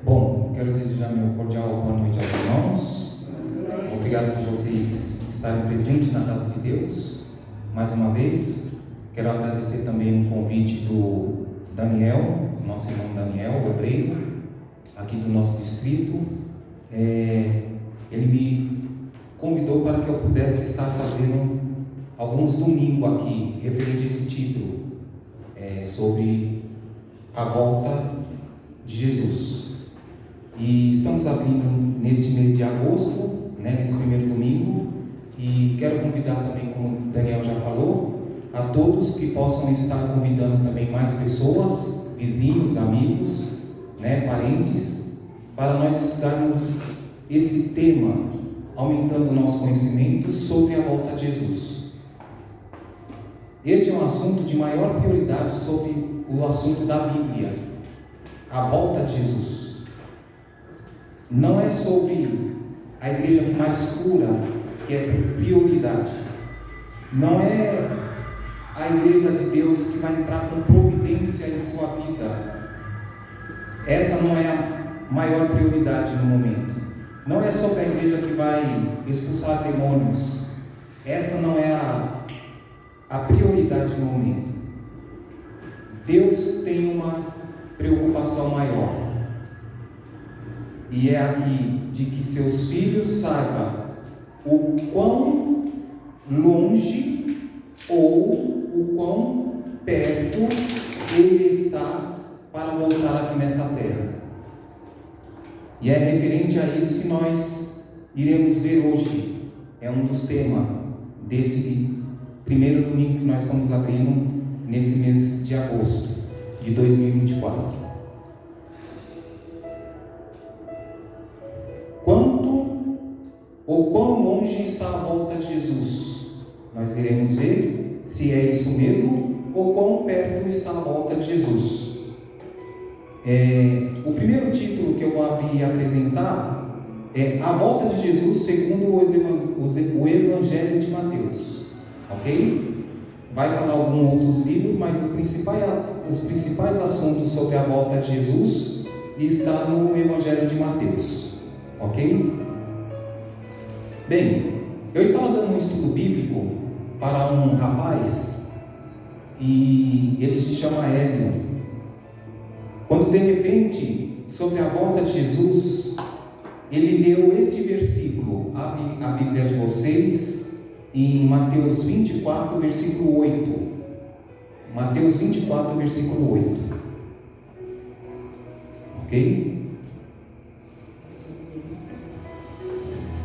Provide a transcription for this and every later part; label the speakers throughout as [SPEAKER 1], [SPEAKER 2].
[SPEAKER 1] Bom, quero desejar meu cordial boa noite aos irmãos. Obrigado por vocês estarem presentes na casa de Deus. Mais uma vez, quero agradecer também o convite do Daniel, nosso irmão Daniel, o obreiro, aqui do nosso distrito. Ele me convidou para que eu pudesse estar fazendo alguns domingos aqui, referente a esse título, sobre a volta de Jesus. E estamos abrindo neste mês de agosto, nesse primeiro domingo, e quero convidar também, como o Daniel já falou, a todos que possam estar convidando também mais pessoas, vizinhos, amigos, parentes, para nós estudarmos esse tema, aumentando o nosso conhecimento sobre a volta de Jesus. Este é um assunto de maior prioridade sobre o assunto da Bíblia, a volta de Jesus. Não é sobre a igreja que mais cura, que é prioridade. Não é a igreja de Deus que vai entrar com providência em sua vida. Essa não é a maior prioridade no momento. Não é sobre a igreja que vai expulsar demônios. Essa não é a prioridade no momento. Deus tem uma preocupação maior. E é aqui de que seus filhos saibam o quão longe ou o quão perto Ele está para voltar aqui nessa terra. E é referente a isso que nós iremos ver hoje. É um dos temas desse primeiro domingo que nós estamos abrindo nesse mês de agosto de 2024. Ou quão longe está a volta de Jesus? Nós iremos ver se é isso mesmo ou quão perto está a volta de Jesus. O primeiro título que eu vou abrir e apresentar é A Volta de Jesus segundo o Evangelho de Mateus. Ok? Vai falar alguns outros livros, mas os principais assuntos sobre a volta de Jesus está no Evangelho de Mateus. Ok? Bem, eu estava dando um estudo bíblico para um rapaz e ele se chama Hélio. Quando de repente, sobre a volta de Jesus, ele leu este versículo. Abre a Bíblia de vocês em Mateus 24, versículo 8. Mateus 24, versículo 8. Ok?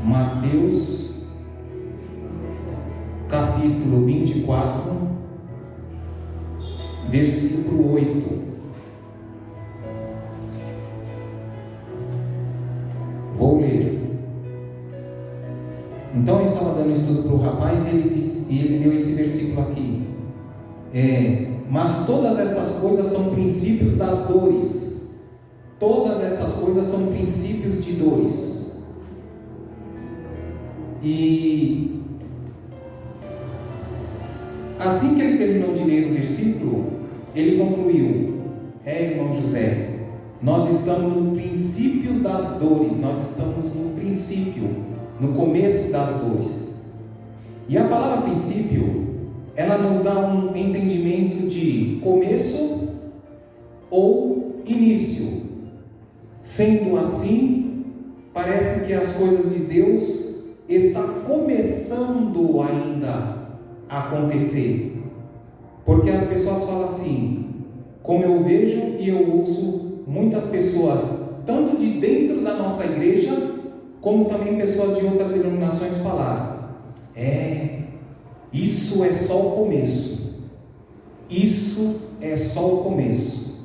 [SPEAKER 1] Mateus capítulo 24, versículo 8. Vou ler. Então eu estava dando estudo para o rapaz e ele leu esse versículo aqui. Mas todas estas coisas são princípios das dores. Todas estas coisas são princípios de dores. E assim que ele terminou de ler o versículo, ele concluiu: irmão José, nós estamos no princípio das dores, nós estamos no princípio, no começo das dores. E a palavra princípio, ela nos dá um entendimento de começo ou início. Sendo assim, parece que as coisas de Deus está começando ainda a acontecer, porque as pessoas falam assim, como eu vejo e eu ouço muitas pessoas, tanto de dentro da nossa igreja, como também pessoas de outras denominações falar, isso é só o começo, isso é só o começo,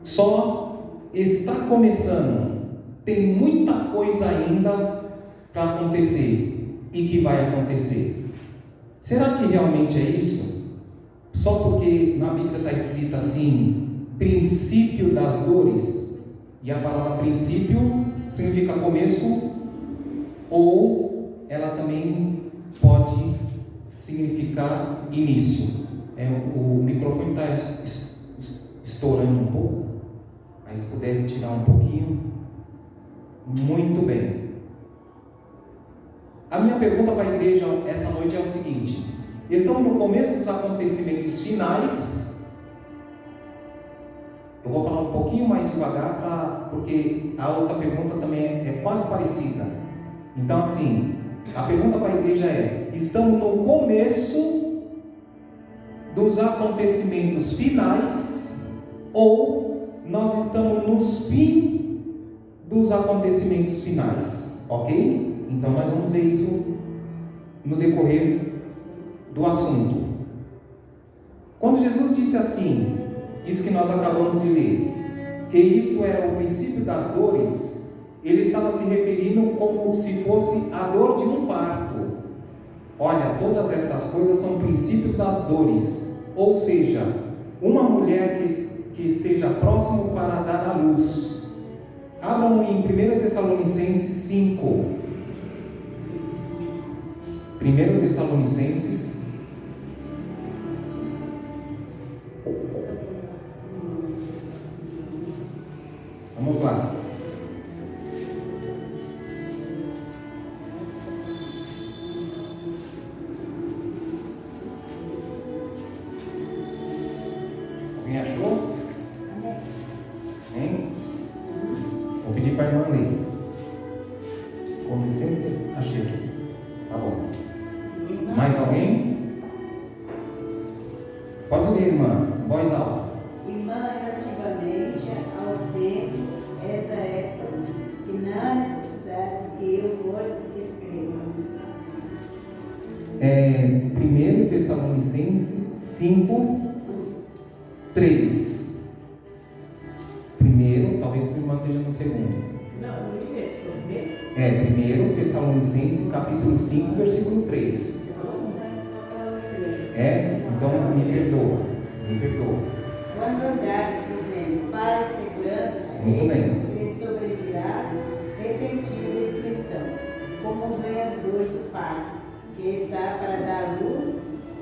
[SPEAKER 1] só está começando. Tem muita coisa ainda para acontecer e que vai acontecer. Será que realmente é isso? Só porque na Bíblia está escrito assim, princípio das dores, e a palavra princípio significa começo, ou ela também pode significar início. O microfone está estourando um pouco. Aí se puder tirar um pouquinho. Muito bem. A minha pergunta para a igreja essa noite é o seguinte: estamos no começo dos acontecimentos finais. Eu vou falar um pouquinho mais devagar, porque a outra pergunta também é quase parecida. Então assim, a pergunta para a igreja é: estamos no começo dos acontecimentos finais ou nós estamos nos fins dos acontecimentos finais? Ok? Então nós vamos ver isso no decorrer do assunto. Quando Jesus disse assim, isso que nós acabamos de ler, que isto era o princípio das dores, ele estava se referindo como se fosse a dor de um parto. Olha, todas essas coisas são princípios das dores, ou seja, uma mulher que esteja próximo para dar à luz. Abram em 1 Tessalonicenses 5. 1 Tessalonicenses. Vamos lá. Alguém achou? Hein? Vou pedir para a irmã ler. Com licença, achei aqui. Tá bom. Mais alguém? Pode ler, irmã. Voz alta.
[SPEAKER 2] Irmã, relativamente ao tempo, essa época, que não há necessidade que eu vos escreva.
[SPEAKER 1] 1 Tessalonicenses 5, 3. Primeiro, talvez o irmão esteja no segundo.
[SPEAKER 2] Não, o primeiro, se for primeiro.
[SPEAKER 1] 1 Tessalonicenses capítulo 5, versículo 3. Então me perdoa.
[SPEAKER 2] Quando andares dizendo paz e segurança,
[SPEAKER 1] muito bem,
[SPEAKER 2] ele sobrevirá repentina destruição, como vem as dores do parto, que está para dar luz,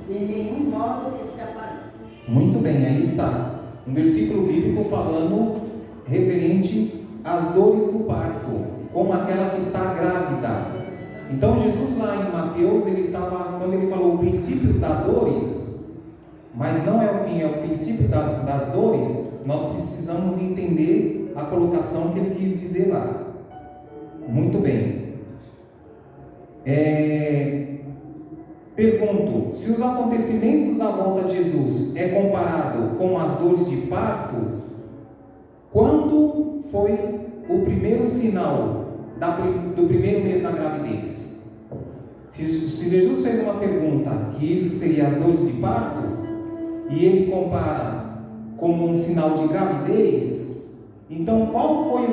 [SPEAKER 2] de nenhum modo escapará.
[SPEAKER 1] Muito bem, aí está um versículo bíblico falando referente às dores do parto, como aquela que está grávida. Então Jesus lá em Mateus, ele estava, quando ele falou princípios das dores, mas não é o fim, é o princípio das dores, nós precisamos entender a colocação que ele quis dizer lá. Muito bem. Pergunto, se os acontecimentos da volta de Jesus é comparado com as dores de parto, quando foi o primeiro sinal do primeiro mês da gravidez? Se Jesus fez uma pergunta, que isso seria as dores de parto, e ele compara como um sinal de gravidez, então qual foi o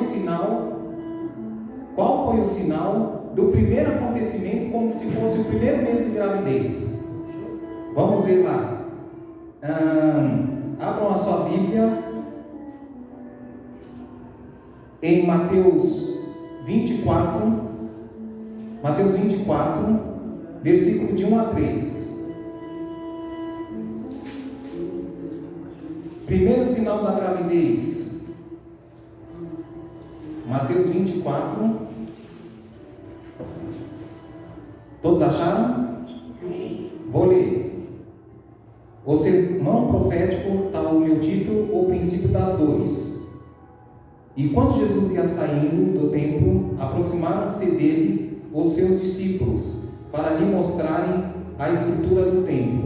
[SPEAKER 1] sinal do primeiro acontecimento, como se fosse o primeiro mês de gravidez? Vamos ver lá. Abram a sua Bíblia em Mateus 24, versículo de 1 a 3. Primeiro sinal da gravidez. Mateus 24. Todos acharam?
[SPEAKER 2] Sim.
[SPEAKER 1] Vou ler. O sermão profético, está o meu título, o princípio das dores. E quando Jesus ia saindo do templo, aproximaram-se dele os seus discípulos, para lhe mostrarem a estrutura do templo.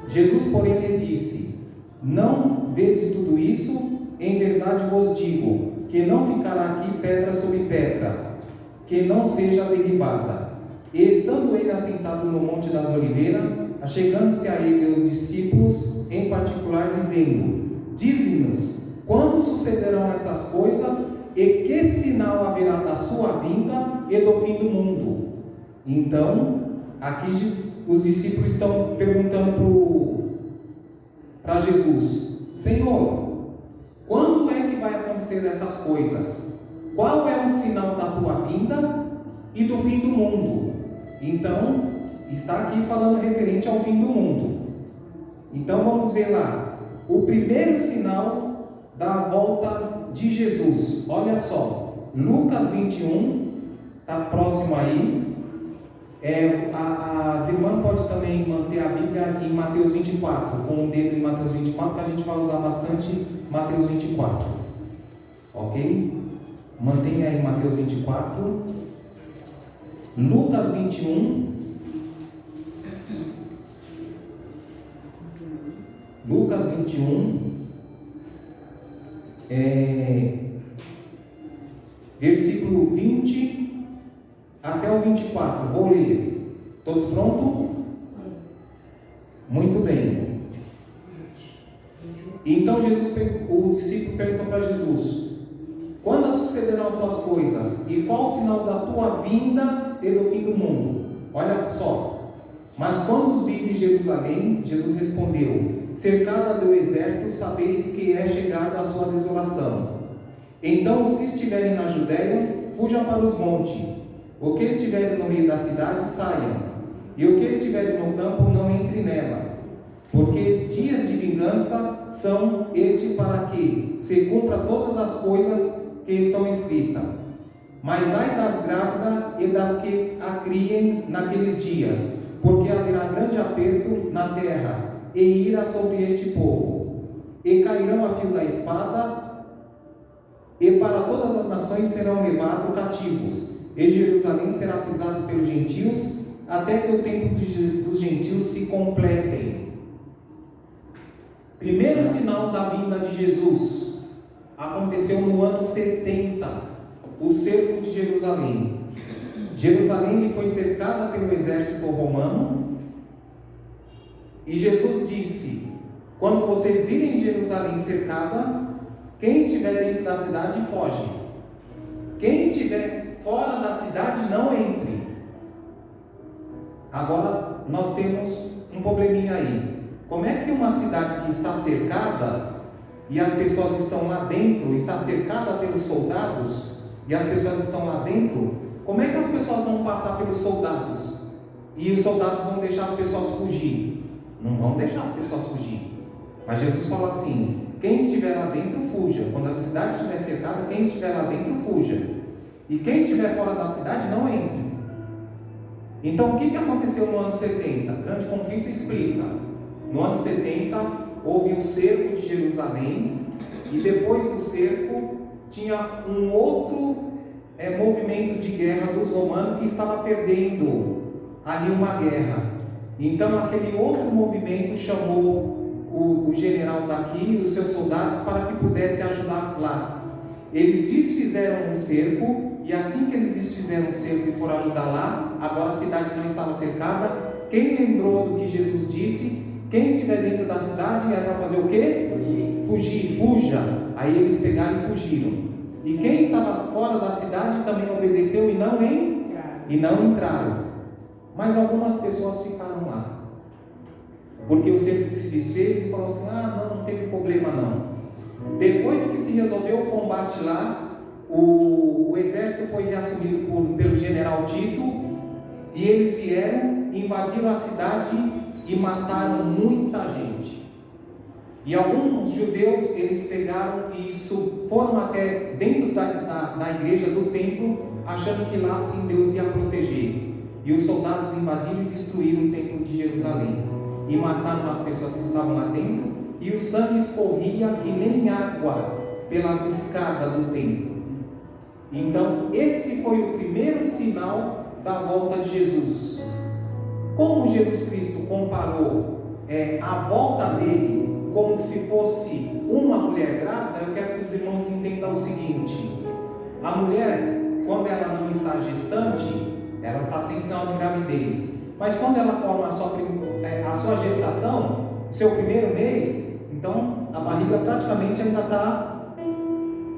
[SPEAKER 1] Jesus, porém, lhe disse: não vedes tudo isso? Em verdade vos digo, que não ficará aqui pedra sobre pedra, que não seja derribada. E estando ele assentado no Monte das Oliveiras, achegando-se a ele os discípulos, em particular, dizendo: dize-nos, quando sucederão essas coisas, e que sinal haverá da sua vinda e do fim do mundo? Então, aqui os discípulos estão perguntando para Jesus: Senhor, quando é que vai acontecer essas coisas? Qual é o sinal da tua vinda e do fim do mundo? Então, está aqui falando referente ao fim do mundo. Então vamos ver lá. O primeiro sinal da volta de Jesus. Olha só, Lucas 21, está próximo aí. As irmãs podem também manter a Bíblia em Mateus 24, com o dedo em Mateus 24, que a gente vai usar bastante Mateus 24. Ok? Mantenha aí Mateus 24. Lucas 21. Lucas 21. Versículo 20 até o 24. Vou ler. Todos prontos? Sim. Muito bem. Então o discípulo perguntou para Jesus: quando sucederão as tuas coisas? E qual o sinal da tua vinda e do fim do mundo? Olha só. Mas quando os vi em Jerusalém, Jesus respondeu: cercada do exército, sabeis que é chegada a sua desolação. Então os que estiverem na Judéia, fujam para os montes. O que estiverem no meio da cidade, saiam. E o que estiverem no campo, não entre nela. Porque dias de vingança são este para que se cumpra todas as coisas que estão escritas. Mas ai das grávidas e das que a criem naqueles dias, porque haverá grande aperto na terra e ira sobre este povo, e cairão a fio da espada, e para todas as nações serão levados cativos, e Jerusalém será pisado pelos gentios, até que o tempo dos gentios se completem. Primeiro sinal da vinda de Jesus aconteceu no ano 70, o cerco de Jerusalém. Jerusalém foi cercada pelo exército romano, e Jesus disse: quando vocês virem Jerusalém cercada, quem estiver dentro da cidade foge, quem estiver fora da cidade não entre. Agora nós temos um probleminha aí. Como é que uma cidade que está cercada e as pessoas estão lá dentro, está cercada pelos soldados e as pessoas estão lá dentro, como é que as pessoas vão passar pelos soldados e os soldados vão deixar as pessoas fugir? Não vão deixar as pessoas fugir. Mas Jesus fala assim: quem estiver lá dentro, fuja. Quando a cidade estiver cercada, quem estiver lá dentro, fuja. E quem estiver fora da cidade, não entre. Então, o que aconteceu no ano 70? Grande conflito explica. No ano 70, houve o cerco de Jerusalém, e depois do cerco, tinha um outro movimento de guerra dos romanos que estava perdendo ali uma guerra. Então, aquele outro movimento chamou o general daqui e os seus soldados para que pudesse ajudar lá. Eles desfizeram o cerco, e assim que eles desfizeram o cerco e foram ajudar lá, agora a cidade não estava cercada. Quem lembrou do que Jesus disse? Quem estiver dentro da cidade é para fazer o quê? Fugir, fuja. Aí eles pegaram e fugiram. E quem estava fora da cidade também obedeceu e não entraram. Mas algumas pessoas ficaram lá, porque o cerco se desfez e falou assim: não teve problema não. Depois que se resolveu o combate lá, o exército foi reassumido pelo general Tito, e eles vieram, invadiram a cidade e mataram muita gente. E alguns judeus, eles pegaram e foram até dentro da igreja, do templo, achando que lá sim Deus ia proteger. E os soldados invadiram e destruíram o templo de Jerusalém, e mataram as pessoas que estavam lá dentro, e o sangue escorria que nem água pelas escadas do templo. Então esse foi o primeiro sinal da volta de Jesus. Como Jesus Cristo comparou a volta dele como se fosse uma mulher grávida, eu quero que os irmãos entendam o seguinte: a mulher, quando ela não está gestante, ela está sem sinal de gravidez, mas quando ela forma a sua gestação, o seu primeiro mês, então a barriga praticamente ainda está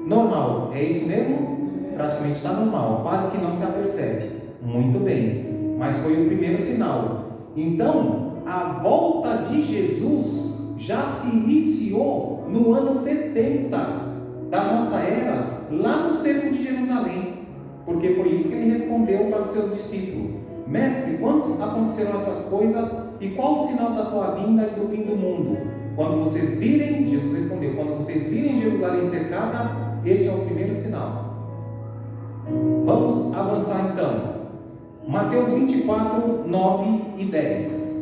[SPEAKER 1] normal. É isso mesmo? Praticamente está normal, quase que não se apercebe. Muito bem, mas foi o primeiro sinal. Então a volta de Jesus já se iniciou no ano 70 da nossa era, lá no cerco de Jerusalém, porque foi isso que ele respondeu para os seus discípulos: mestre, quando aconteceram essas coisas, e qual o sinal da tua vinda e do fim do mundo? quando vocês virem, Jesus respondeu, quando vocês virem Jerusalém cercada, este é o primeiro sinal. Vamos avançar então. Mateus 24, 9 e 10.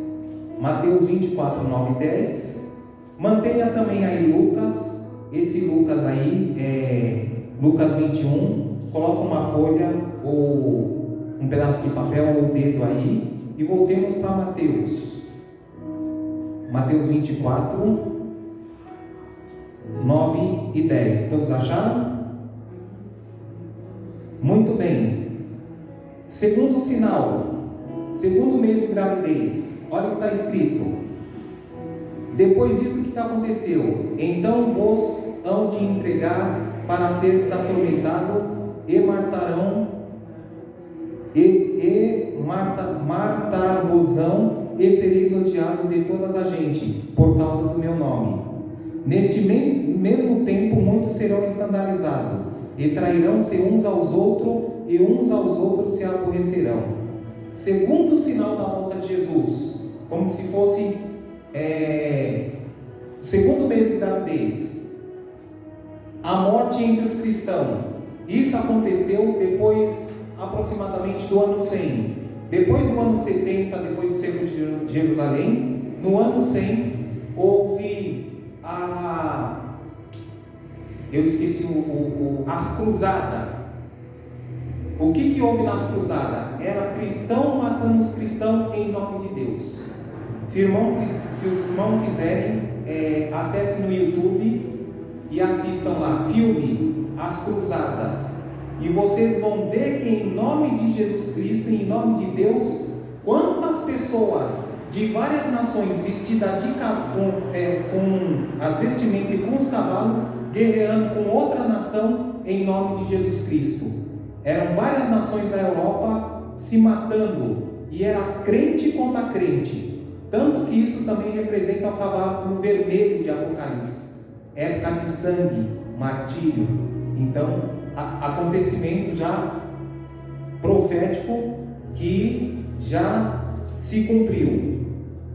[SPEAKER 1] Mateus 24, 9 e 10. Mantenha também aí Lucas. Esse Lucas aí é Lucas 21. Coloca uma folha ou um pedaço de papel ou o dedo aí e voltemos para Mateus. Mateus 24, 9 e 10. Todos acharam? Muito bem. Segundo sinal, segundo mês de gravidez. Olha o que está escrito. Depois disso, o que aconteceu? Então vos hão de entregar para seres atormentado e matar-vos-ão e sereis odiado de todas a gente por causa do meu nome. Neste mesmo tempo muitos serão escandalizados e trairão-se uns aos outros e uns aos outros se aborrecerão. Segundo sinal da volta de Jesus, como se fosse segundo mês de gravidez, a morte entre os cristãos. Isso aconteceu depois aproximadamente do ano 100. Depois do ano 70, depois do cerco de Jerusalém, no ano 100 houve as cruzadas. O que houve nas cruzadas? Era cristão matando os cristãos em nome de Deus. Se os irmãos quiserem, acessem no YouTube e assistam lá, filme As Cruzadas, e vocês vão ver que em nome de Jesus Cristo, em nome de Deus, quantas pessoas de várias nações vestidas com as vestimentas e com os cavalos, guerreando com outra nação em nome de Jesus Cristo. Eram várias nações da Europa se matando, e era crente contra crente. Tanto que isso também representa o cavalo vermelho de Apocalipse, época de sangue, martírio. Então, acontecimento já profético que já se cumpriu.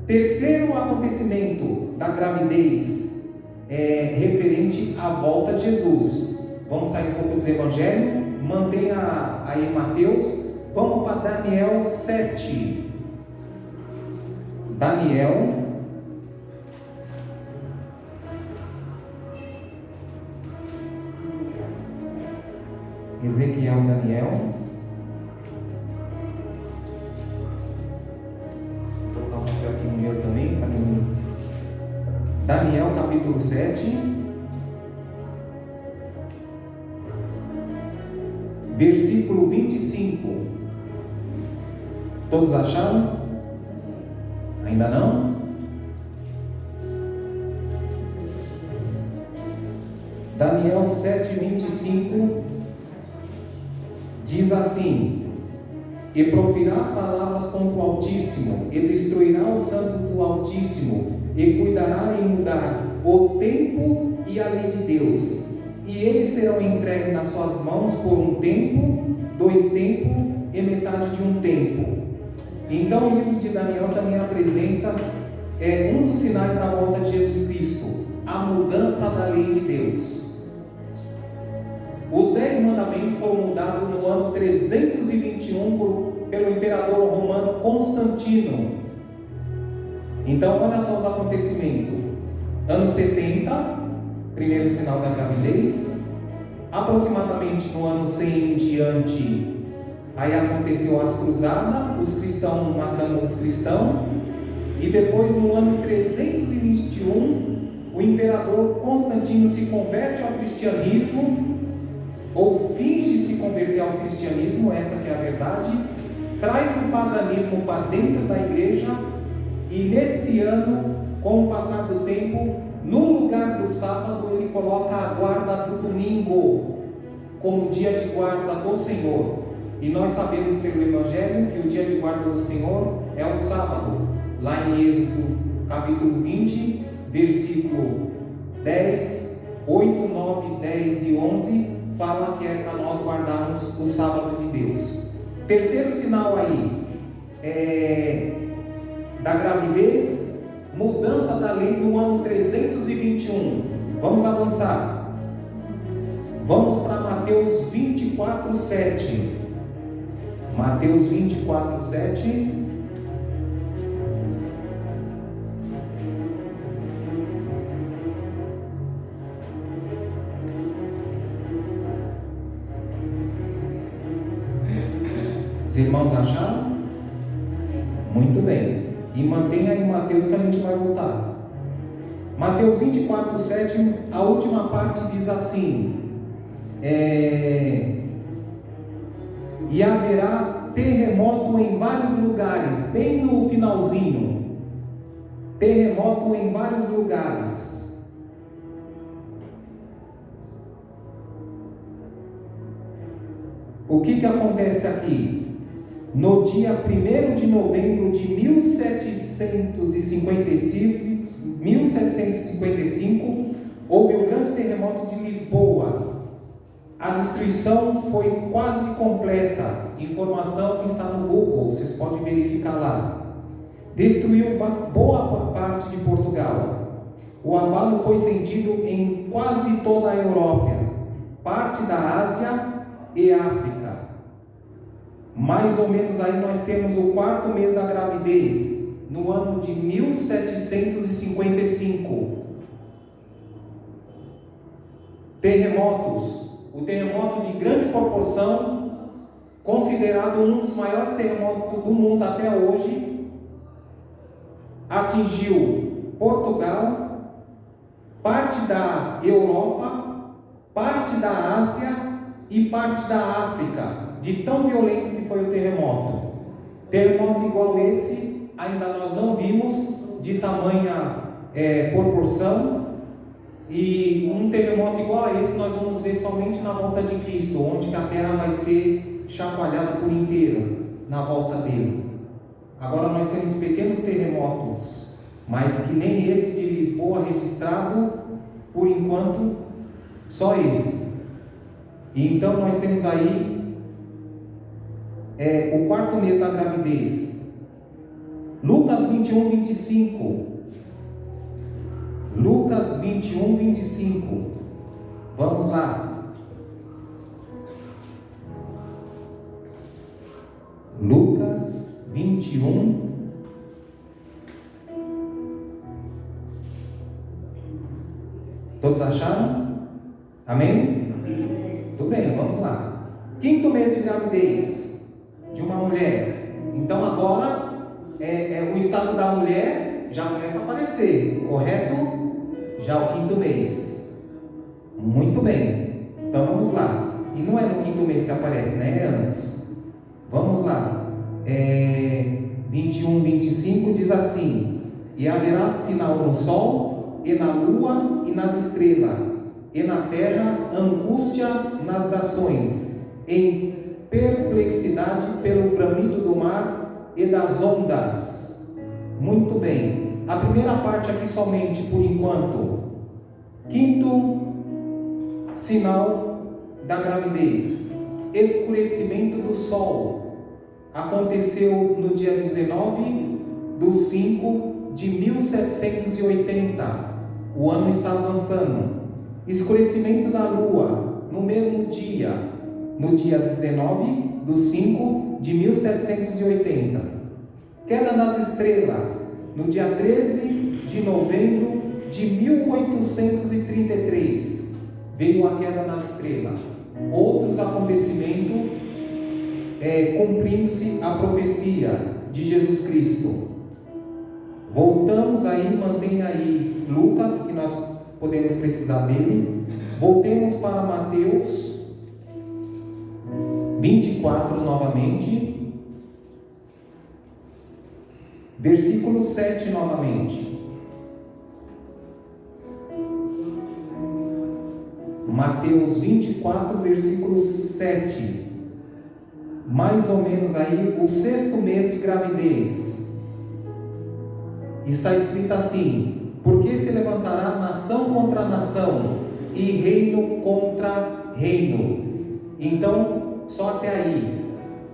[SPEAKER 1] Terceiro acontecimento da gravidez é referente à volta de Jesus. Vamos sair um pouco dos evangelhos, mantenha aí Mateus, vamos para Daniel 7. Daniel, Ezequiel, Daniel. Vou colocar um papel aqui no meu também, para mim. Daniel capítulo 7, versículo 25. Todos acharam? Ainda não? Daniel 7:25 diz assim: e proferirá palavras contra o Altíssimo, e destruirá os santos do Altíssimo, e cuidará em mudar o tempo e a lei de Deus, e eles serão entregues nas suas mãos por um tempo, 2 tempos e metade de um tempo. Então o livro de Daniel também apresenta um dos sinais da volta de Jesus Cristo, a mudança da lei de Deus. Os 10 mandamentos foram mudados no ano 321 pelo imperador romano Constantino. Então olha só os acontecimentos. Ano 70, primeiro sinal da gravidez. Aproximadamente no ano 100 em diante, aí aconteceu as cruzadas, os cristãos matando os cristãos. E depois no ano 321, o imperador Constantino se converte ao cristianismo, ou finge se converter ao cristianismo, essa que é a verdade, traz o paganismo para dentro da igreja, e nesse ano, com o passar do tempo, no lugar do sábado, ele coloca a guarda do domingo como dia de guarda do Senhor. E nós sabemos pelo Evangelho que o dia de guarda do Senhor é o sábado, lá em Êxodo capítulo 20, versículo 10, 8, 9, 10 e 11, fala que é para nós guardarmos o sábado de Deus. Terceiro sinal aí da gravidez mudança da lei no ano 321. Vamos avançar. Vamos para Mateus 24, 7. Mateus 24, 7. Os irmãos acharam? Muito bem. E mantenha aí Mateus que a gente vai voltar. Mateus 24, 7, a última parte diz assim: e haverá terremoto em vários lugares, bem no finalzinho. Terremoto em vários lugares. O que acontece aqui? No dia 1º de novembro de 1755, houve o grande terremoto de Lisboa. A destruição foi quase completa. Informação está no Google, vocês podem verificar lá. Destruiu boa parte de Portugal. O abalo foi sentido em quase toda a Europa, parte da Ásia e África. Mais ou menos aí nós temos o 4º mês da gravidez, no ano de 1755. Terremotos. O terremoto de grande proporção, considerado um dos maiores terremotos do mundo até hoje, atingiu Portugal, parte da Europa, parte da Ásia e parte da África. De tão violento que foi o terremoto. Terremoto igual esse, ainda nós não vimos, de tamanha proporção. E um terremoto igual a esse nós vamos ver somente na volta de Cristo, onde a terra vai ser chacoalhada por inteiro na volta dele. Agora nós temos pequenos terremotos, mas que nem esse de Lisboa registrado, por enquanto, só esse. E então nós temos aí o 4º mês da gravidez. Lucas 21, 25. Lucas 21, 25. Vamos lá. Lucas 21. Todos acharam? Amém? Tudo bem, vamos lá. 5º mês de gravidez de uma mulher. Então agora o estado da mulher já começa a aparecer, correto? Já o 5º mês. Muito bem. Então vamos lá. E não é no 5º mês que aparece, né? É antes. Vamos lá. 21, 25 diz assim: e haverá sinal no sol, e na lua, e nas estrelas, e na terra angústia nas nações, em perplexidade pelo bramido do mar e das ondas. Muito bem. A primeira parte aqui somente por enquanto. 5º sinal da gravidez: escurecimento do sol. Aconteceu no dia 19/5 de 1780. O ano está avançando. Escurecimento da lua no mesmo dia, no dia 19/5 de 1780. Queda das estrelas no dia 13 de novembro de 1833. Veio a queda das estrelas. Outros acontecimentos cumprindo-se a profecia de Jesus Cristo. Voltamos aí, mantenha aí Lucas, que nós podemos precisar dele. Voltemos para Mateus 24 novamente, versículo 7 novamente. Mateus 24, versículo 7. Mais ou menos aí o 6º mês de gravidez. Está escrito assim: porque se levantará nação contra nação e reino contra reino. Então, só até aí.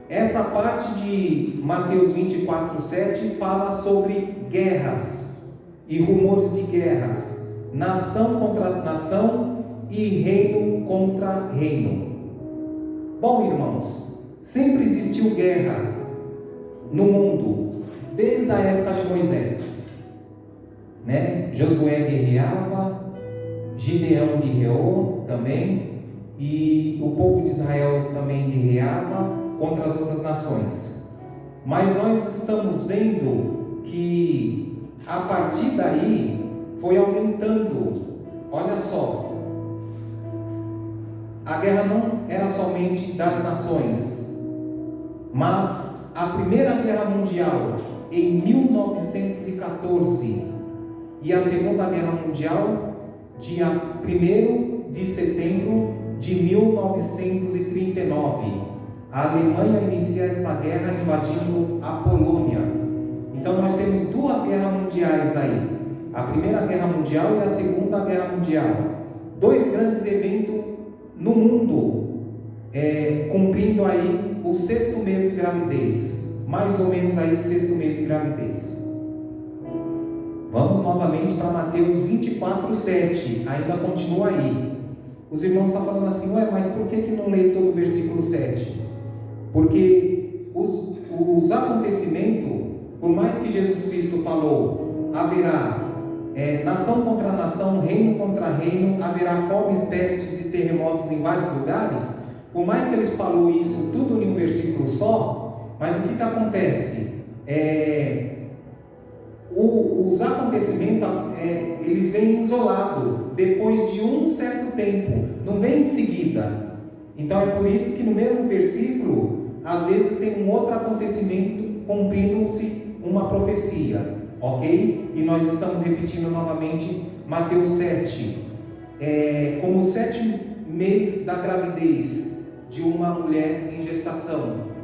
[SPEAKER 1] Essa parte de Mateus 24, 7 fala sobre guerras. e rumores de guerras, nação contra nação e reino contra reino. Bom, irmãos, sempre existiu guerra no mundo, desde a época de Moisés, né? Josué guerreava, Gideão guerreou também, e o povo de Israel também guerreava contra as outras nações. Mas nós estamos vendo que a partir daí foi aumentando. Olha só, a guerra não era somente das nações, mas a Primeira Guerra Mundial em 1914 e a Segunda Guerra Mundial dia 1º de setembro de 1939. A Alemanha inicia esta guerra invadindo a Polônia. Então nós temos duas guerras mundiais aí, a Primeira Guerra Mundial e a Segunda Guerra Mundial, dois grandes eventos no mundo, cumprindo aí o 6º mês de gravidez, mais ou menos aí o 6º mês de gravidez. Vamos novamente para Mateus 24:7, ainda continua aí. Os irmãos estão falando assim, mas por que não lê todo o versículo 7? Porque os acontecimentos, por mais que Jesus Cristo falou, haverá nação contra nação, reino contra reino, haverá fomes, pestes e terremotos em vários lugares. Por mais que eles falou isso tudo em um versículo só, mas o que acontece? Os acontecimentos, eles vêm isolados, depois de um certo tempo, não vem em seguida. Então é por isso que no mesmo versículo, às vezes tem um outro acontecimento cumprindo-se uma profecia, ok? E nós estamos repetindo novamente Mateus 7, como o 7º mês da gravidez de uma mulher em gestação.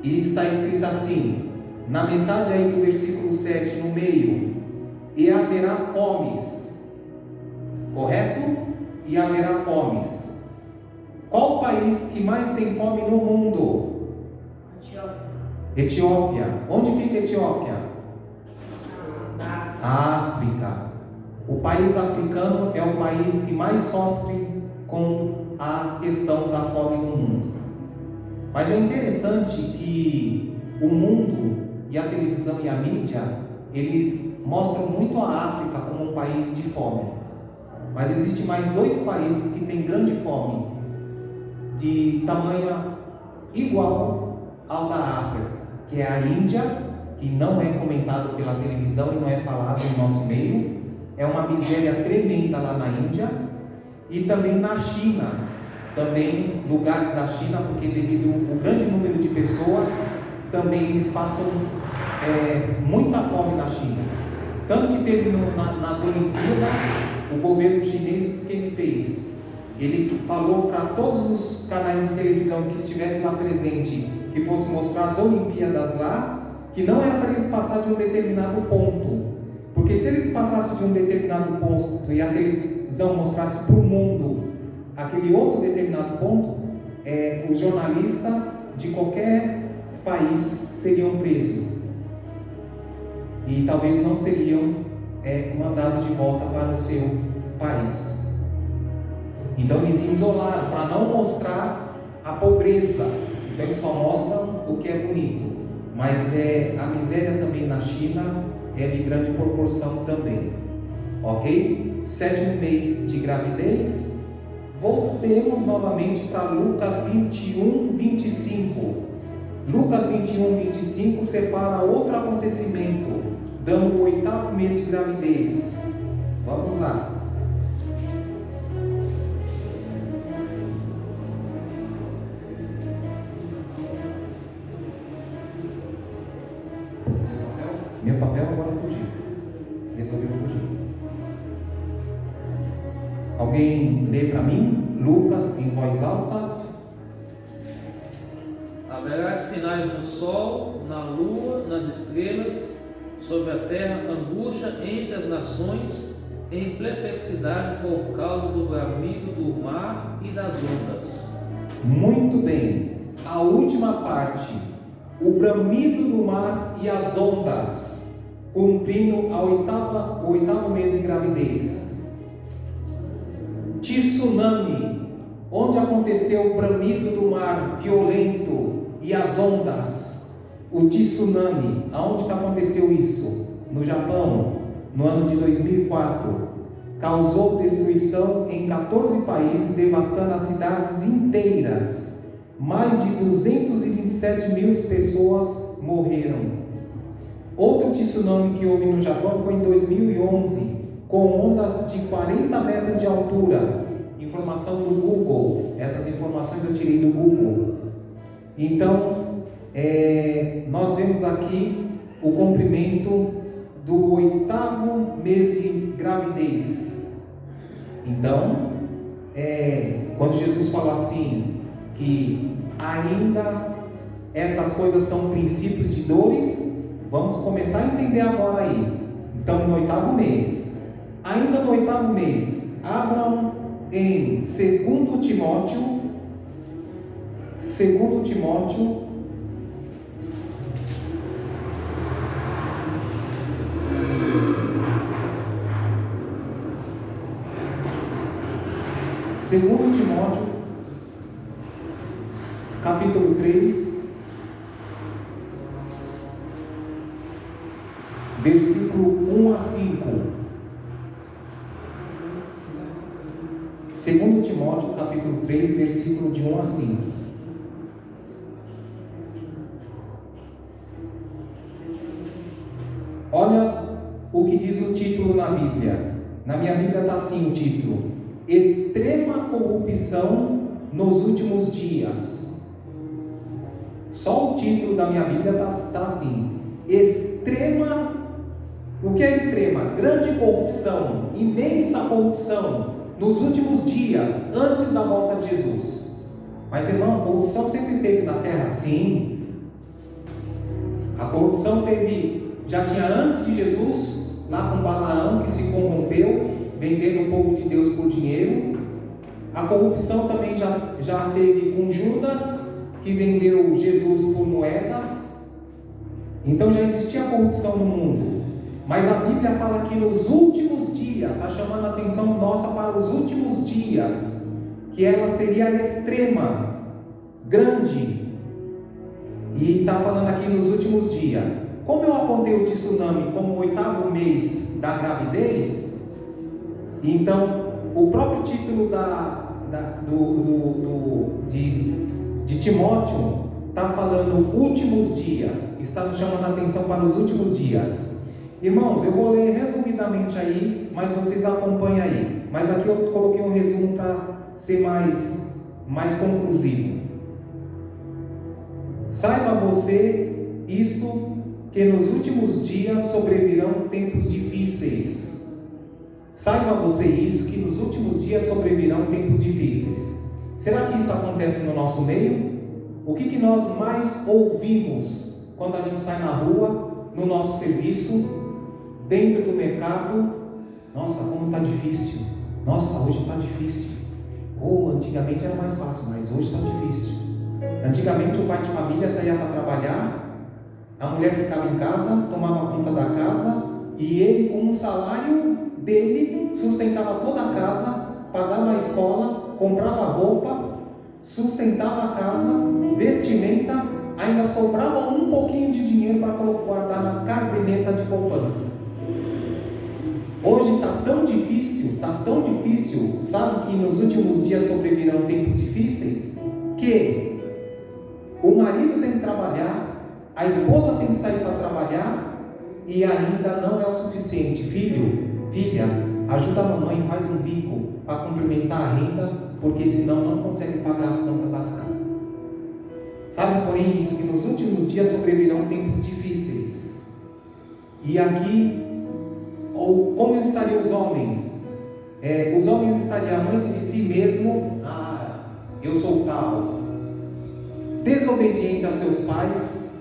[SPEAKER 1] E está escrito assim, na metade aí do versículo 7, no meio, e haverá fomes, correto? E haverá fomes. Qual o país que mais tem fome no mundo? Etiópia. Onde fica a Etiópia? África. O país africano é o país que mais sofre com a questão da fome no mundo. Mas é interessante que o mundo e a televisão e a mídia, eles mostram muito a África como um país de fome. Mas existe mais dois países que têm grande fome, de tamanho igual ao da África, que é a Índia, que não é comentado pela televisão e não é falado em nosso meio. É uma miséria tremenda lá na Índia. E também na China, também lugares da China, porque devido ao grande número de pessoas, também eles passam muita fome na China. Tanto que teve nas Olimpíadas, o governo chinês, o que ele fez? Ele falou para todos os canais de televisão que estivessem lá presente, que fosse mostrar as Olimpíadas lá, que não era para eles passar de um determinado ponto. Porque se eles passassem de um determinado ponto e a televisão mostrasse para o mundo aquele outro determinado ponto, os jornalistas de qualquer país seriam presos e talvez não seriam mandados de volta para o seu país. Então eles isolaram para não mostrar a pobreza. Então eles só mostram o que é bonito, mas a miséria também na China é de grande proporção também, ok? 7º mês de gravidez. Voltemos novamente para Lucas 21, 25. Lucas 21, 25 separa outro acontecimento, dando o 8º mês de gravidez. Vamos lá. Meu papel agora fugiu. Resolveu fugir. Alguém lê para mim? Lucas em voz alta.
[SPEAKER 3] Haverá sinais no sol, na lua, nas estrelas, sobre a terra, angústia entre as nações, em perplexidade por causa do bramido do mar e das ondas.
[SPEAKER 1] Muito bem. A última parte, o bramido do mar e as ondas. cumprindo o oitavo mês de gravidez. Tsunami, onde aconteceu o bramido do mar violento e as ondas. O tsunami, aonde que aconteceu isso? No Japão, no ano de 2004. Causou destruição em 14 países, devastando as cidades inteiras. Mais de 227 mil pessoas morreram. Outro tsunami que houve no Japão foi em 2011, com ondas de 40 metros de altura. Informação do Google. Essas informações eu tirei do Google. Então, nós vemos aqui o cumprimento do oitavo mês de gravidez. Então, quando Jesus fala assim, que ainda estas coisas são princípios de dores, vamos começar a entender agora aí. Então, no oitavo mês, ainda no oitavo mês, abram em 2 Timóteo, 2 Timóteo, capítulo 3, versículo 1 a 5. 2 Timóteo, capítulo 3, versículo de 1 a 5. Olha o que diz o título na Bíblia. Na minha Bíblia está assim o título: Extrema corrupção nos últimos dias. Só o título da minha Bíblia está assim: extrema. O que é extrema? Grande corrupção, imensa corrupção nos últimos dias, antes da volta de Jesus. Mas, irmão, a corrupção sempre teve na terra, sim. A corrupção já tinha antes de Jesus, lá com Balaão, que se corrompeu, vendendo o povo de Deus por dinheiro. A corrupção também já teve com Judas, que vendeu Jesus por moedas. Então já existia corrupção no mundo. Mas a Bíblia fala que nos últimos dias, está chamando a atenção nossa para os últimos dias, que ela seria extrema, grande. E está falando aqui nos últimos dias. Como eu apontei o tsunami como o oitavo mês da gravidez, então o próprio título de Timóteo está falando últimos dias, está nos chamando a atenção para os últimos dias. Irmãos, eu vou ler resumidamente aí, mas vocês acompanhem aí. Mas aqui eu coloquei um resumo para ser mais conclusivo. Saiba você isso, que nos últimos dias sobrevirão tempos difíceis. Saiba você isso, que nos últimos dias sobrevirão tempos difíceis. Será que isso acontece no nosso meio? O que nós mais ouvimos quando a gente sai na rua, no nosso serviço, dentro do mercado? Nossa, como está difícil. Nossa, hoje está difícil. Ou antigamente era mais fácil, mas hoje está difícil. Antigamente o pai de família saía para trabalhar, a mulher ficava em casa, tomava conta da casa, e ele, com o salário dele, sustentava toda a casa, pagava a escola, comprava roupa, sustentava a casa, vestimenta, ainda sobrava um pouquinho de dinheiro para guardar na caderneta de poupança. Hoje está tão difícil, sabe que nos últimos dias sobrevirão tempos difíceis, que o marido tem que trabalhar, a esposa tem que sair para trabalhar, e ainda não é o suficiente. Filha, ajuda a mamãe, faz um bico para complementar a renda, porque senão não consegue pagar as contas das casas. Sabe, porém, isso, que nos últimos dias sobrevirão tempos difíceis. E aqui, como estariam os homens? Os homens estariam amantes de si mesmo. Eu sou tal. Desobediente a seus pais,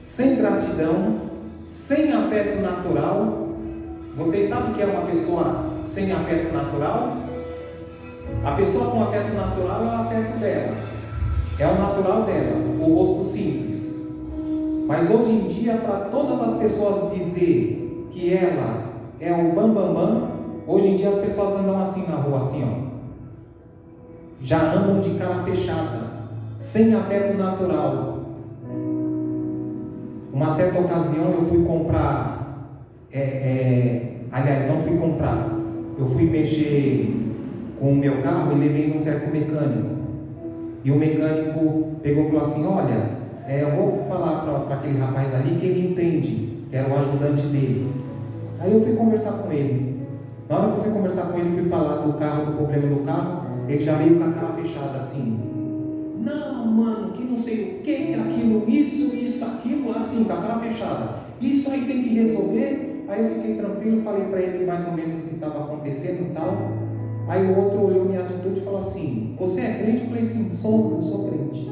[SPEAKER 1] sem gratidão, sem afeto natural. Vocês sabem o que é uma pessoa sem afeto natural? A pessoa com afeto natural é o afeto dela, é o natural dela, o rosto simples. Mas hoje em dia, para todas as pessoas dizer que ela é o bambambam, hoje em dia as pessoas andam assim na rua, assim, ó. Já andam de cara fechada, sem afeto natural. Uma certa ocasião eu fui comprar, aliás, não fui comprar, eu fui mexer com o meu carro e levei num certo mecânico. E o mecânico pegou e falou assim: olha, eu vou falar para aquele rapaz ali que ele entende, que era o ajudante dele. Aí eu fui conversar com ele. Na hora que eu fui conversar com ele, fui falar do carro, do problema do carro, ele já veio com a cara fechada assim: não, mano, que não sei o que, aquilo, isso, aquilo, assim, com a cara fechada. Isso aí tem que resolver. Aí eu fiquei tranquilo, falei para ele mais ou menos o que estava acontecendo e tal. Aí o outro olhou minha atitude e falou assim: você é crente? Eu falei assim: eu sou crente.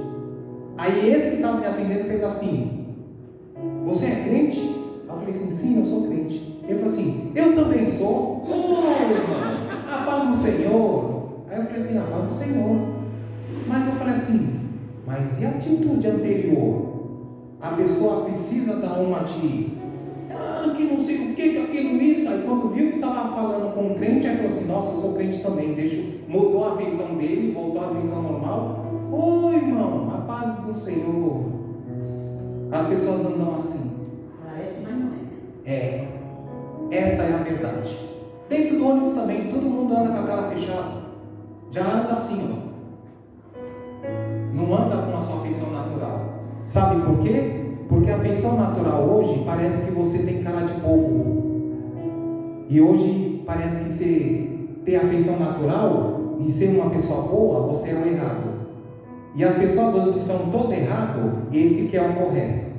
[SPEAKER 1] Aí esse que estava me atendendo fez assim: você é crente? Eu falei assim: sim, eu sou crente. Ele falou assim: eu também sou. Oi, irmão, a paz do Senhor. Aí eu falei assim: a paz do Senhor. Mas eu falei assim: mas e a atitude anterior? A pessoa precisa dar uma de que não sei o que, aquilo, isso. Aí quando viu que estava falando com um crente, aí falou assim: nossa, eu sou crente também. Mudou a feição dele, voltou à feição normal. Oi, irmão, a paz do Senhor. As pessoas andam assim.
[SPEAKER 2] Parece, mas não é.
[SPEAKER 1] Essa é a verdade. Dentro do ônibus também, todo mundo anda com a cara fechada. Já anda assim, ó. Não anda com a sua feição natural. Sabe por quê? Porque a feição natural hoje parece que você tem cara de bobo. E hoje parece que você ter a feição natural e ser uma pessoa boa, você é o errado. E as pessoas hoje que são todo errado, esse que é o correto.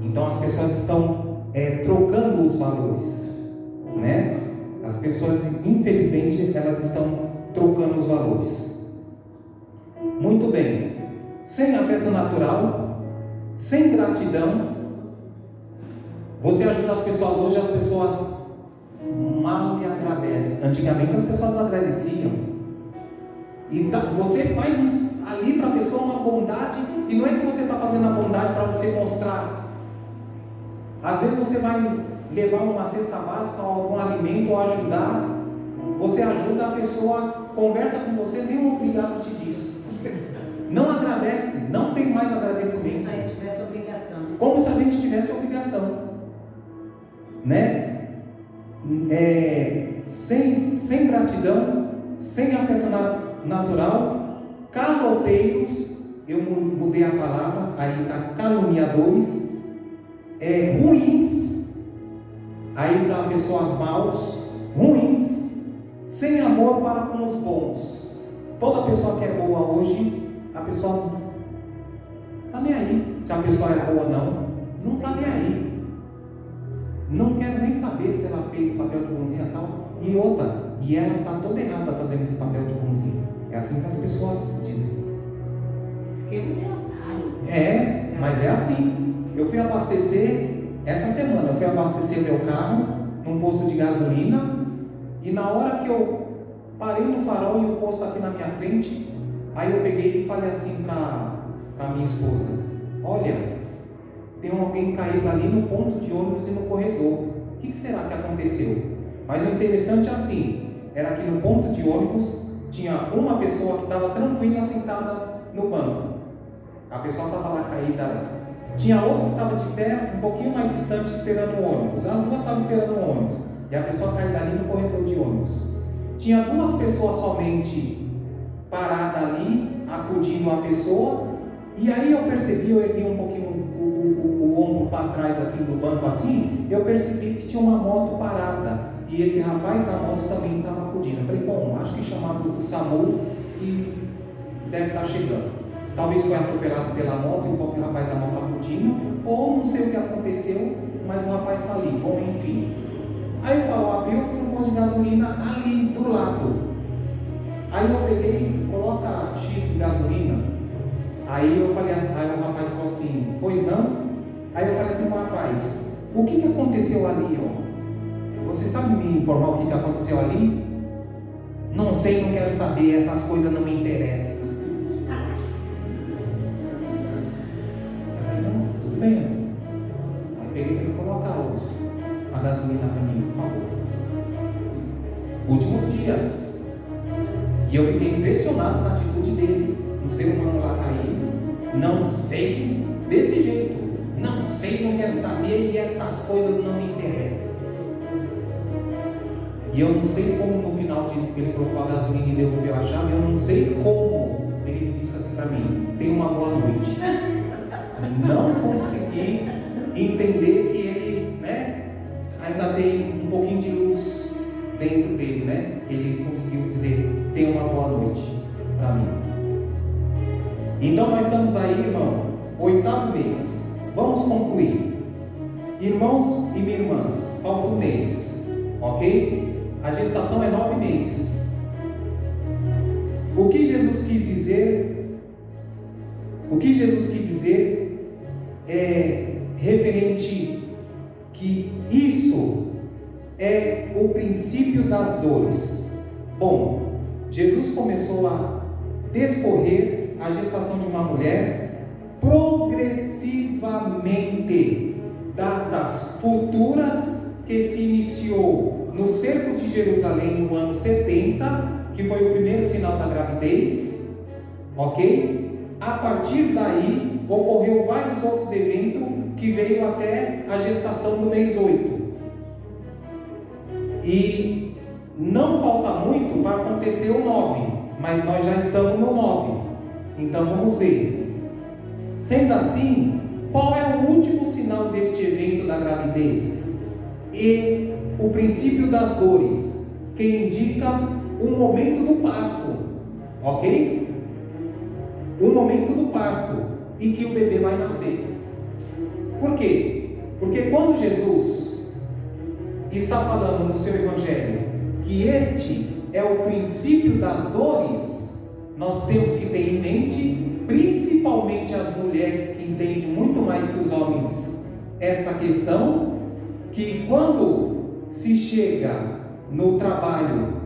[SPEAKER 1] Então as pessoas estão trocando os valores, né? As pessoas, infelizmente, elas estão trocando os valores. Muito bem. Sem afeto natural, sem gratidão, você ajuda as pessoas hoje, as pessoas mal lhe agradecem. Antigamente as pessoas agradeciam. E você faz ali para a pessoa uma bondade, e não é que você está fazendo a bondade para você mostrar. Às vezes você vai levar uma cesta básica, algum alimento, ou ajudar. Você ajuda a pessoa, conversa com você, nem um obrigado te diz. Não agradece, não tem mais agradecimento.
[SPEAKER 2] Como se a gente tivesse obrigação.
[SPEAKER 1] Como se a gente tivesse obrigação, né? Sem gratidão, sem afeto natural, caloteiros, eu mudei a palavra, aí está caluniadores, ruins, aí está pessoas maus, ruins, sem amor para com os bons. Toda pessoa que é boa hoje, a pessoa está nem aí, se a pessoa é boa ou não está nem aí. Não quero nem saber se ela fez o papel de bonzinha e tal. E outra, e ela está toda errada fazendo esse papel de bonzinha. É assim que as pessoas dizem.
[SPEAKER 2] Porque você é otário.
[SPEAKER 1] Mas é assim. Eu fui abastecer, essa semana, eu fui abastecer meu carro num posto de gasolina. E na hora que eu parei no farol e o posto aqui na minha frente, aí eu peguei e falei assim para minha esposa: olha, tem alguém caído ali no ponto de ônibus e no corredor. O que será que aconteceu? Mas o interessante é assim, era que no ponto de ônibus tinha uma pessoa que estava tranquila sentada no banco. A pessoa estava lá caída lá. Tinha outra que estava de pé, um pouquinho mais distante, esperando o ônibus. As duas estavam esperando o ônibus. E a pessoa caída ali no corredor de ônibus. Tinha duas pessoas somente paradas ali, acudindo a pessoa. E aí eu percebi, eu ergui um pouquinho o ombro para trás assim do banco assim, eu percebi que tinha uma moto parada. E esse rapaz da moto também estava acudindo. Eu falei: bom, acho que chamaram o SAMU e deve estar chegando. Talvez foi atropelado pela moto e o próprio rapaz da moto acudindo, ou não sei o que aconteceu, mas o rapaz está ali. Bom, enfim. Aí o farol abriu, eu fui no posto de gasolina ali do lado. Aí eu peguei, coloca X de gasolina. Aí eu falei assim, aí o rapaz falou assim: pois não? Aí eu falei assim para o rapaz: o que aconteceu ali, ó? Você sabe me informar o que aconteceu ali? Não sei, não quero saber, essas coisas não me interessam. Eu falei: não, últimos dias. E eu fiquei impressionado com a atitude dele, um ser humano lá caído, não sei, desse jeito, não sei, não quero saber, e essas coisas não me interessam. E eu não sei como no final de ele colocou a gasolina e devolveu a chave, eu não sei como ele me disse assim para mim: tenha uma boa noite. Não consegui entender que ele, ainda tem um pouquinho de luz dentro dele, ele conseguiu dizer: tenha uma boa noite para mim. Então nós estamos aí, irmão, 8º mês. Vamos concluir. Irmãos e minhas irmãs, falta um mês, ok? A gestação é 9 meses. O que Jesus quis dizer? O que Jesus quis dizer é referente que isso é o princípio das dores. Bom, Jesus começou a descorrer a gestação de uma mulher progressivamente, datas futuras, que se iniciou no cerco de Jerusalém no ano 70, que foi o primeiro sinal da gravidez, ok? A partir daí, ocorreu vários outros eventos que veio até a gestação do mês 8. E não falta muito para acontecer o 9, mas nós já estamos no 9. Então vamos ver. Sendo assim, qual é o último sinal deste evento da gravidez? E o princípio das dores, que indica o momento do parto, ok? O momento do parto e que o bebê vai nascer. Por quê? Porque quando Jesus está falando no seu evangelho que este é o princípio das dores, nós temos que ter em mente, principalmente as mulheres que entendem muito mais que os homens esta questão, que quando se chega no trabalho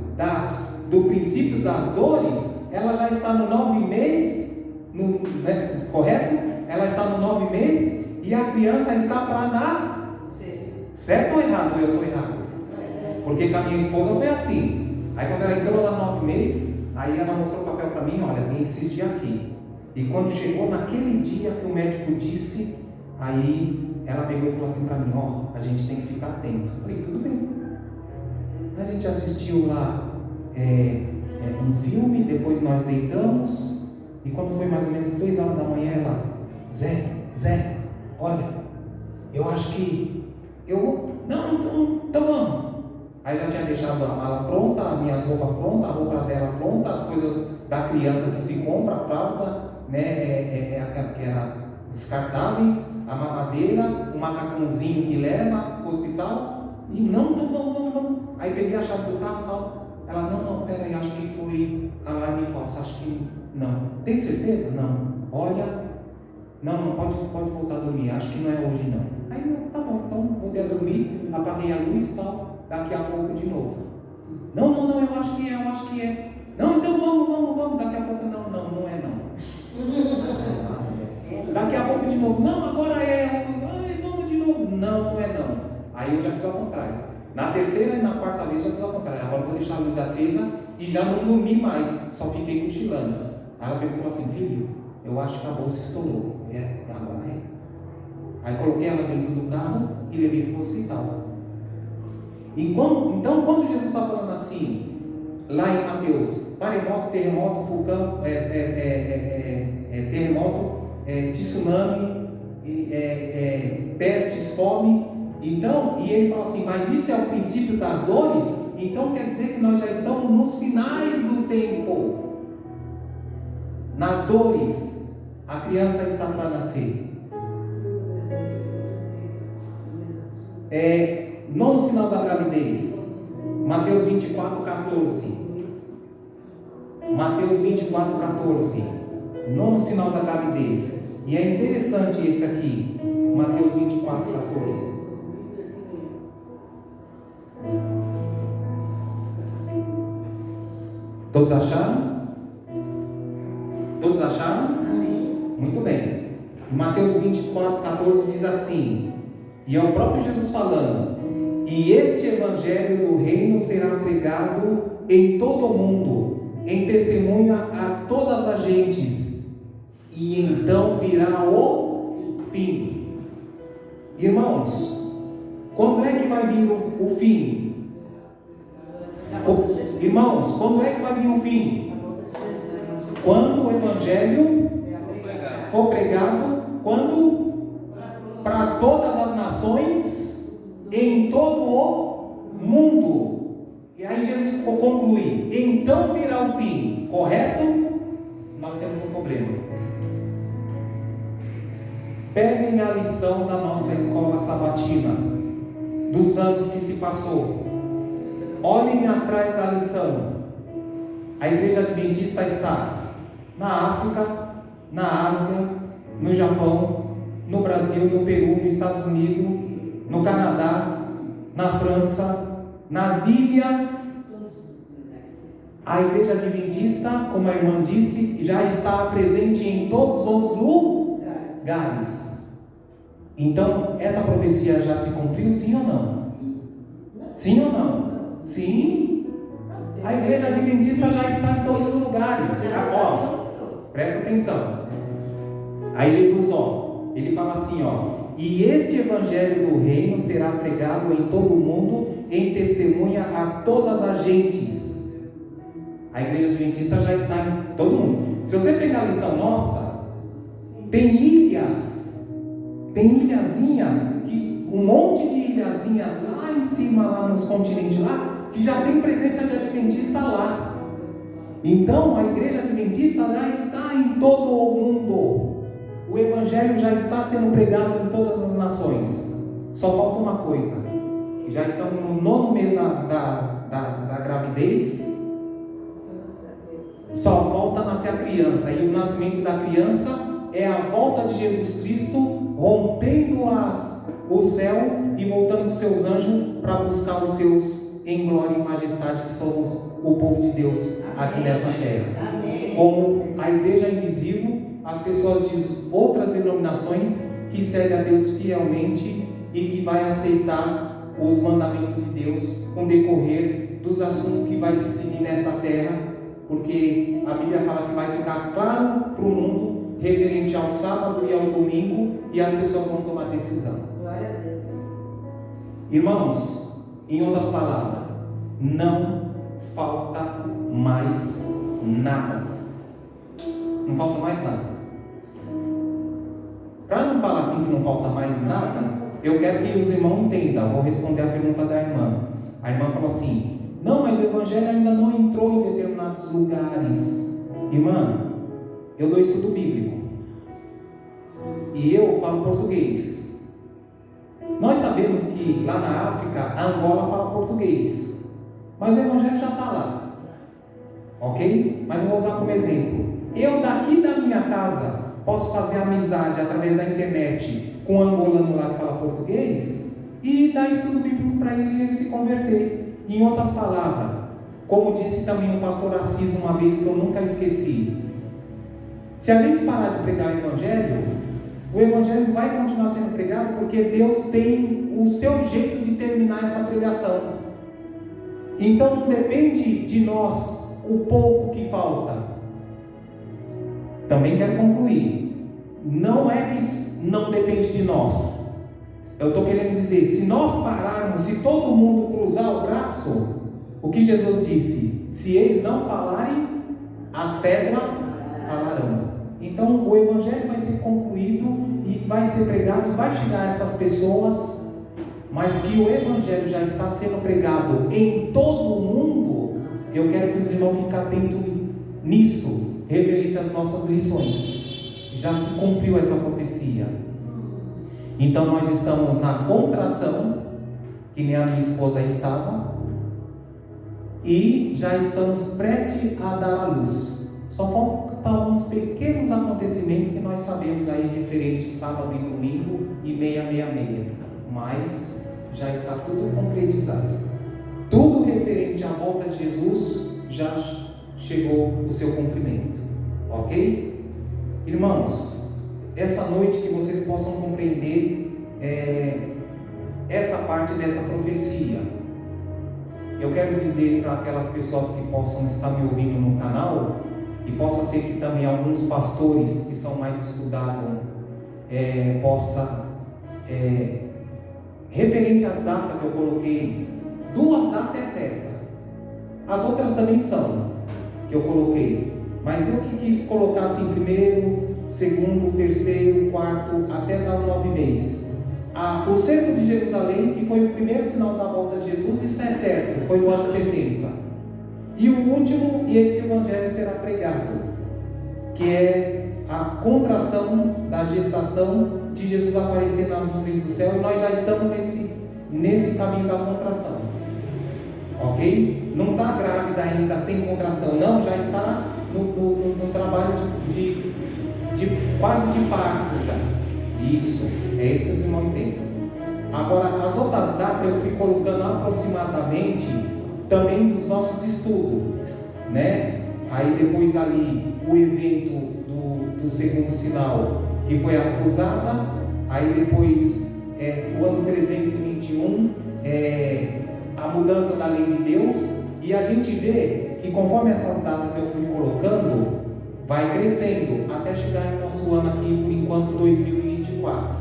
[SPEAKER 1] do princípio das dores, ela já está no 9 mês, correto? Ela está no 9 mês e a criança está para nascer. Certo ou errado? Eu estou errado. Porque com a minha esposa foi assim. Aí quando ela entrou lá no 9 mês, aí ela mostrou o papel para mim: olha, tem esses dias aqui. E quando chegou naquele dia que o médico disse, aí ela pegou e falou assim para mim: ó, a gente tem que ficar atento. Eu falei: tudo bem. A gente assistiu lá um filme, depois nós deitamos, e quando foi mais ou menos 3 horas da manhã, ela: Zé, olha, eu acho que então vamos. Aí já tinha deixado a mala pronta, as minhas roupas prontas, a roupa dela pronta, as coisas da criança que se compra, a fralda, que era descartáveis, a mamadeira, o macacãozinho que leva para o hospital. E então vamos. Aí peguei a chave do carro e tal. Ela: não, pera aí, acho que foi alarme falso, acho que não. Tem certeza? Não. Olha, não, pode voltar a dormir, acho que não é hoje não. Aí eu: tá bom, então voltei a dormir, apaguei a luz e tal, daqui a pouco de novo. Não, eu acho que é. Não, então vamos, daqui a pouco não é não. Daqui a pouco de novo: não, agora é. Ai, vamos de novo. Não é não. Aí eu já fiz ao contrário. Na terceira e na quarta vez já fiz ao contrário. Agora eu vou deixar a luz acesa e já não dormi mais, só fiquei cochilando. Aí ela pegou e falou assim: filho, eu acho que a bolsa estourou. Agora é. Aí coloquei ela dentro do carro e levei para o hospital. Então, quando Jesus está falando assim, lá em Mateus, maremoto, terremoto, vulcão, terremoto, tsunami, pestes, fome. Então, e ele fala assim: mas isso é o princípio das dores? Então quer dizer que nós já estamos nos finais do tempo. Nas dores, a criança está para nascer. Nono sinal da gravidez, Mateus 24:14. Mateus 24:14. Nono sinal da gravidez. E é interessante esse aqui, Mateus 24:14. Todos acharam? Todos acharam?
[SPEAKER 2] Amém.
[SPEAKER 1] Muito bem. Mateus 24:14 diz assim, e é o próprio Jesus falando: E este evangelho do reino será pregado em todo o mundo, em testemunha a todas as gentes, e então virá o fim. Irmãos, quando é que vai vir o fim? Irmãos, quando é que vai vir o fim? Quando o evangelho for pregado, quando? Para todas as nações, em todo o mundo. E aí Jesus conclui: então virá o fim, correto? Nós temos um problema. Peguem a lição da nossa escola sabatina, dos anos que se passou. Olhem atrás da lição. A igreja adventista está na África, na Ásia, no Japão, no Brasil, no Peru, nos Estados Unidos, no Canadá, na França, nas ilhas. A igreja adventista, como a irmã disse, já está presente em todos os lugares. Então, essa profecia já se cumpriu, sim ou não? Sim ou não? Sim. A igreja adventista já está em todos os lugares. Presta atenção. Aí Jesus, ele fala assim, e este evangelho do reino será pregado em todo o mundo, em testemunha a todas as gentes. A igreja adventista já está em todo mundo. Se você pegar a lição nossa, tem ilhas, tem ilhazinha, um monte de ilhazinhas lá em cima, lá nos continentes lá, que já tem presença de adventista lá. Então a igreja adventista já está em todo o mundo. O evangelho já está sendo pregado em todas as nações. Só falta uma coisa. Já estamos no 9º mês da gravidez. Só falta nascer a criança. E o nascimento da criança é a volta de Jesus Cristo, rompendo o céu e voltando com seus anjos para buscar os seus em glória e majestade, que somos o povo de Deus aqui nessa terra.
[SPEAKER 2] Amém.
[SPEAKER 1] Como a igreja invisível, as pessoas de outras denominações que seguem a Deus fielmente e que vai aceitar os mandamentos de Deus com o decorrer dos assuntos que vai se seguir nessa terra, porque a Bíblia fala que vai ficar claro para o mundo referente ao sábado e ao domingo, e as pessoas vão tomar decisão.
[SPEAKER 2] Glória a Deus.
[SPEAKER 1] Irmãos, em outras palavras, não falta mais nada. Não falta mais nada. Para não falar assim que não falta mais nada, eu quero que os irmãos entendam. Eu vou responder a pergunta da irmã. A irmã falou assim: não, mas o evangelho ainda não entrou em determinados lugares. Irmã, eu dou estudo bíblico e eu falo português. Nós sabemos que lá na África, a Angola fala português, mas o evangelho já está lá, ok? Mas eu vou usar como exemplo. Eu daqui da minha casa posso fazer amizade através da internet com um angolano lá que fala português e dar estudo bíblico para ele se converter. Em outras palavras, como disse também o pastor Assis uma vez, que eu nunca esqueci, se a gente parar de pregar o evangelho vai continuar sendo pregado, porque Deus tem o seu jeito de terminar essa pregação. Então não depende de nós o pouco que falta. Também quero concluir, não é que não depende de nós. Eu estou querendo dizer, se nós pararmos, se todo mundo cruzar o braço, o que Jesus disse? Se eles não falarem, as pedras falarão. Então o evangelho vai ser concluído e vai ser pregado e vai chegar a essas pessoas, mas que o evangelho já está sendo pregado em todo o mundo. Eu quero que os irmãos fiquem atentos nisso, referente às nossas lições. Já se cumpriu essa profecia. Então nós estamos na contração, que nem a minha esposa estava, e já estamos prestes a dar a luz. Só faltam alguns pequenos acontecimentos que nós sabemos aí referente sábado e domingo e 666, mas já está tudo concretizado. Tudo referente à volta de Jesus já chegou o seu cumprimento, ok? Irmãos, essa noite que vocês possam compreender essa parte dessa profecia. Eu quero dizer para aquelas pessoas que possam estar me ouvindo no canal, e possa ser que também alguns pastores que são mais estudados possa, referente às datas que eu coloquei, 2 datas é certa, as outras também são, que eu coloquei, mas eu que quis colocar assim, 1º, 2º, 3º, 4º, até dar o 9 mês. O cerco de Jerusalém, que foi o primeiro sinal da volta de Jesus, isso é certo, foi no ano 70. E o último, e este evangelho será pregado, que é a contração da gestação de Jesus aparecer nas nuvens do céu, e nós já estamos nesse caminho da contração, ok? Não está grávida ainda sem contração, não, já está no trabalho de quase de parto já. Isso, é isso que os irmãos entendem. Agora, as outras datas eu fui colocando aproximadamente também dos nossos estudos, né? Aí depois ali o evento do segundo sinal, que foi as cruzadas. Aí depois o ano 321, a mudança da lei de Deus. E a gente vê que conforme essas datas que eu fui colocando, vai crescendo até chegar em nosso ano aqui, por enquanto 2024.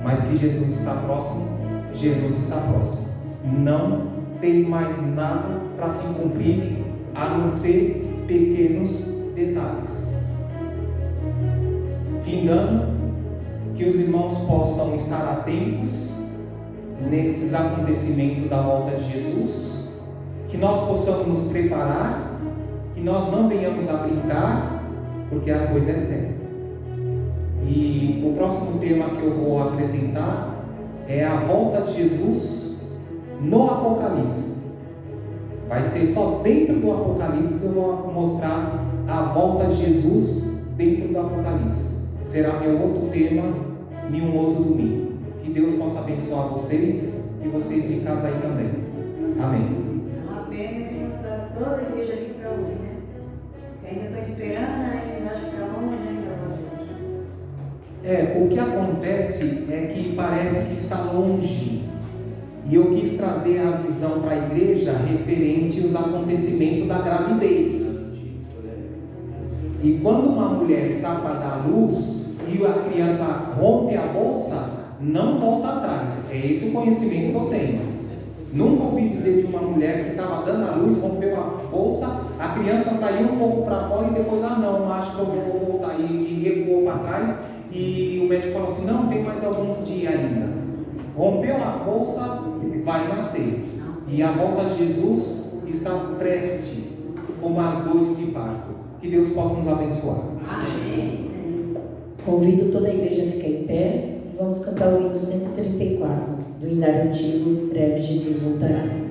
[SPEAKER 1] Mas que Jesus está próximo, Jesus está próximo. Não tem mais nada para se cumprir, a não ser pequenos detalhes. Findando, que os irmãos possam estar atentos nesses acontecimentos da volta de Jesus, que nós possamos nos preparar, que nós não venhamos a brincar, porque a coisa é séria. E o próximo tema que eu vou apresentar é a volta de Jesus no Apocalipse. Vai ser só dentro do Apocalipse que eu vou mostrar a volta de Jesus dentro do Apocalipse. Será meu outro tema em um outro domingo. Que Deus possa abençoar vocês e vocês de casa aí também. Amém.
[SPEAKER 2] Uma pena vir para toda a igreja ali para ouvir, né? Que ainda estou esperando, ainda acho que está longe ainda agora.
[SPEAKER 1] O que acontece é que parece que está longe. E eu quis trazer a visão para a igreja referente aos acontecimentos da gravidez. E quando uma mulher está para dar luz e a criança rompe a bolsa, não volta atrás. É esse o conhecimento que eu tenho. Nunca ouvi dizer de uma mulher que estava dando a luz, rompeu a bolsa, a criança saiu um pouco para fora e depois, não, acho que eu vou voltar. E recuou para trás e o médico falou assim, não, tem mais alguns dias ainda. Rompeu a bolsa, vai nascer. E a volta de Jesus está prestes, como as dores de parto. Que Deus possa nos abençoar.
[SPEAKER 2] Amém.
[SPEAKER 4] Convido toda a igreja a ficar em pé. Vamos cantar o hino 134 do Hinário Antigo, Breve Jesus Voltará.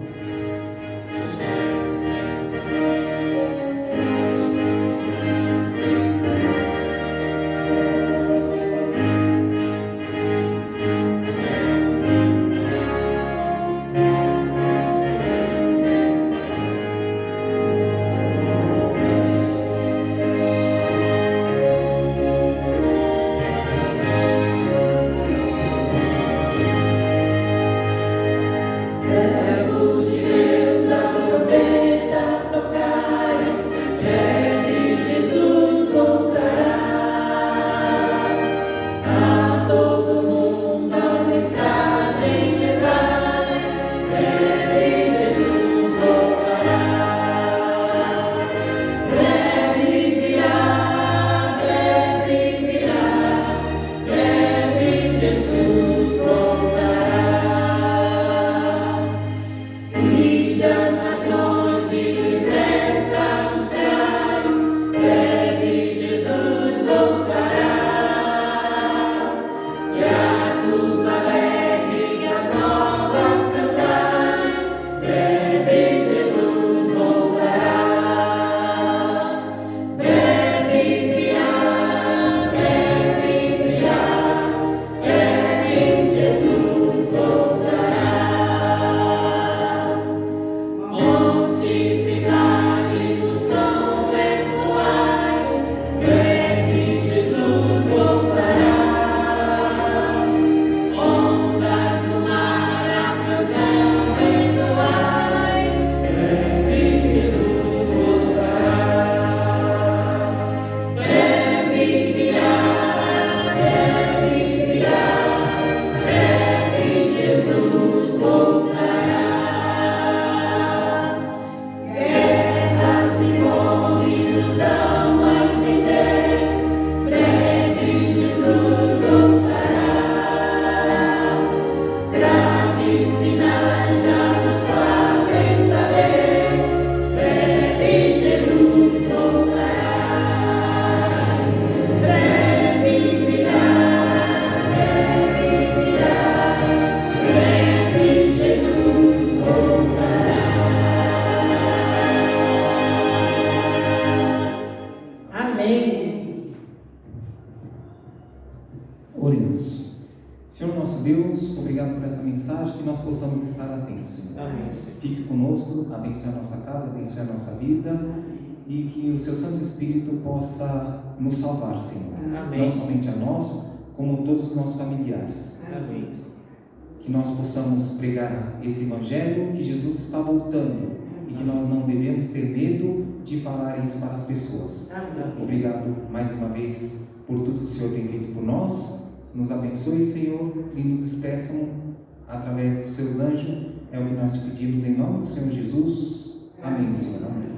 [SPEAKER 5] Servo
[SPEAKER 1] Oremos. Senhor nosso Deus, obrigado por essa mensagem, que nós possamos estar atentos, Senhor.
[SPEAKER 3] Amém, Senhor.
[SPEAKER 1] Fique conosco, abençoe a nossa casa, abençoe a nossa vida e que o Seu Santo Espírito possa nos salvar, Senhor.
[SPEAKER 3] Amém.
[SPEAKER 1] Não somente a nós, como todos os nossos familiares.
[SPEAKER 3] Amém.
[SPEAKER 1] Que nós possamos pregar esse Evangelho, que Jesus está voltando e que nós não devemos ter medo de falar isso para as pessoas. Obrigado mais uma vez por tudo que o Senhor tem feito por nós. Nos abençoe, Senhor, e nos despeçam através dos seus anjos. É o que nós te pedimos em nome do Senhor Jesus. Amém, Senhor. Amém.